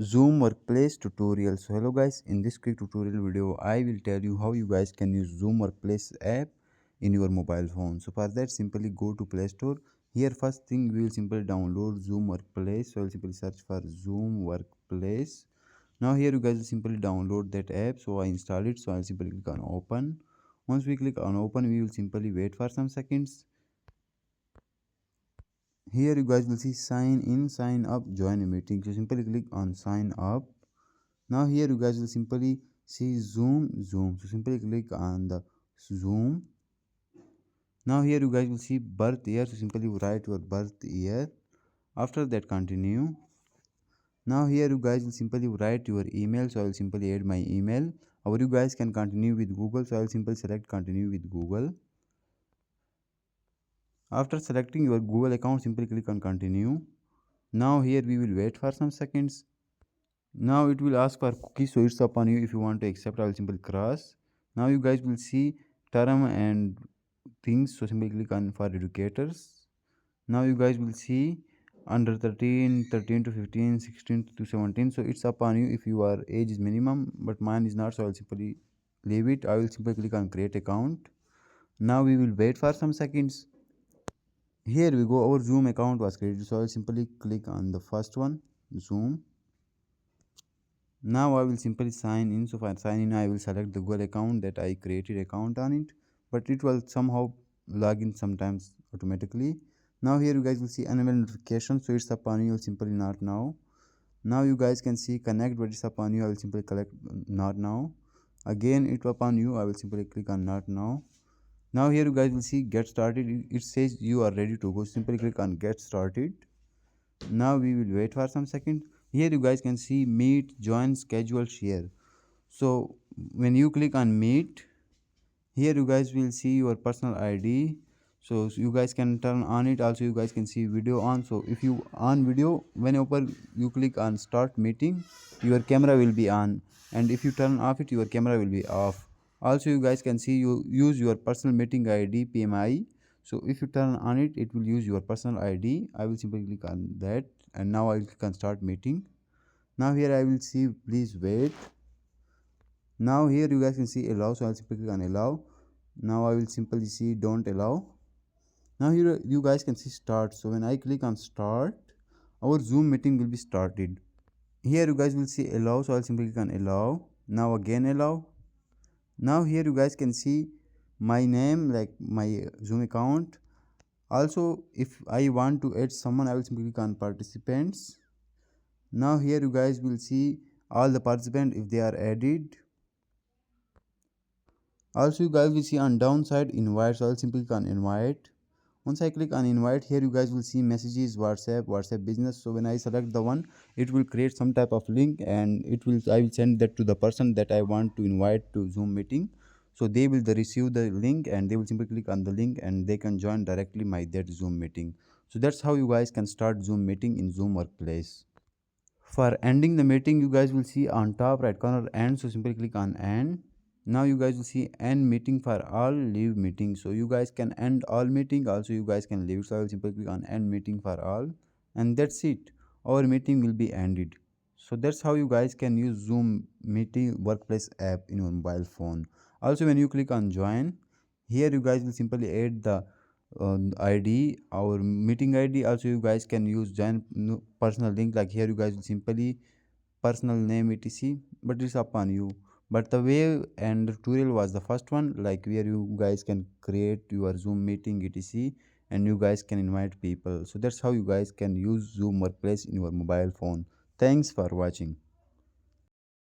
Zoom Workplace tutorial. So hello guys, in this quick tutorial video I will tell you how you guys can use Zoom Workplace app in your mobile phone. So for that, simply go to Play Store. Here first thing we will simply download Zoom Workplace. So I'll simply search for Zoom Workplace. Now here you guys will simply download that app. So I install it. So I'll simply click on open. Once we click on open, we will simply wait for some seconds. Here you guys will see sign in, sign up, join a meeting. So simply click on sign up. Now here you guys will simply see Zoom. So simply click on the Zoom. Now here you guys will see birth year. So simply write your birth year. After that, continue. Now here you guys will simply write your email. So I will simply add my email. Or you guys can continue with Google. So I will simply select continue with Google. After selecting your Google account, simply click on continue. Now here we will wait for some seconds. Now it will ask for cookies, so it's upon you. If you want to accept, I will simply cross. Now you guys will see term and things, so simply click on for educators. Now you guys will see under 13 to 15, 16 to 17, so it's upon you if your age is minimum, but mine is not, so I'll simply leave it. I will simply click on create account. Now we will wait for some seconds. Here we go, our Zoom account was created, so I'll simply click on the first one, Zoom. Now I will simply sign in. So for sign in, I will select the Google account that I created account on it, but it will somehow log in sometimes automatically. Now here you guys will see enable notification, so it's upon you. Simply not now. Now you guys can see connect, but it's upon you. I will simply collect not now. Again it upon you. I will simply click on not now. Now here you guys will see get started. It says you are ready to go. Simply click on get started. Now we will wait for some second. Here you guys can see meet, join, schedule, share. So when you click on meet, here you guys will see your personal ID. So you guys can turn on it. Also you guys can see video on. So if you on video, whenever you click on start meeting, your camera will be on, and if you turn off it, your camera will be off. Also you guys can see you use your personal meeting ID PMI. So if you turn on it, it will use your personal ID. I will simply click on that, and now I will click on start meeting. Now here I will see please wait. Now here you guys can see allow, so I'll simply click on allow. Now I will simply see don't allow. Now here you guys can see start. So when I click on start, our Zoom meeting will be started. Here you guys will see allow, so I'll simply click on allow. Now again allow. Now here you guys can see my name, like my Zoom account. Also if I want to add someone, I will simply click on participants. Now here you guys will see all the participants if they are added. Also you guys will see on downside invite, so I'll simply click on invite. Once I click on invite, here you guys will see messages, WhatsApp business. So when I select the one, it will create some type of link, and I will send that to the person that I want to invite to Zoom meeting. So they will receive the link, and they will simply click on the link, and they can join directly my that Zoom meeting. So that's how you guys can start Zoom meeting in Zoom Workplace. For ending the meeting, you guys will see on top right corner end, so simply click on end. Now you guys will see end meeting for all, leave meeting. So you guys can end all meeting, also you guys can leave. So I will simply click on end meeting for all, and that's it. Our meeting will be ended. So that's how you guys can use Zoom meeting workplace app in your mobile phone. Also when you click on join, here you guys will simply add the ID, our meeting ID. Also you guys can use join personal link, like here you guys will simply personal name etc, but it's upon you. But the way and tutorial was the first one, like where you guys can create your Zoom meeting etc, and you guys can invite people. So that's how you guys can use Zoom Workplace in your mobile phone. Thanks for watching.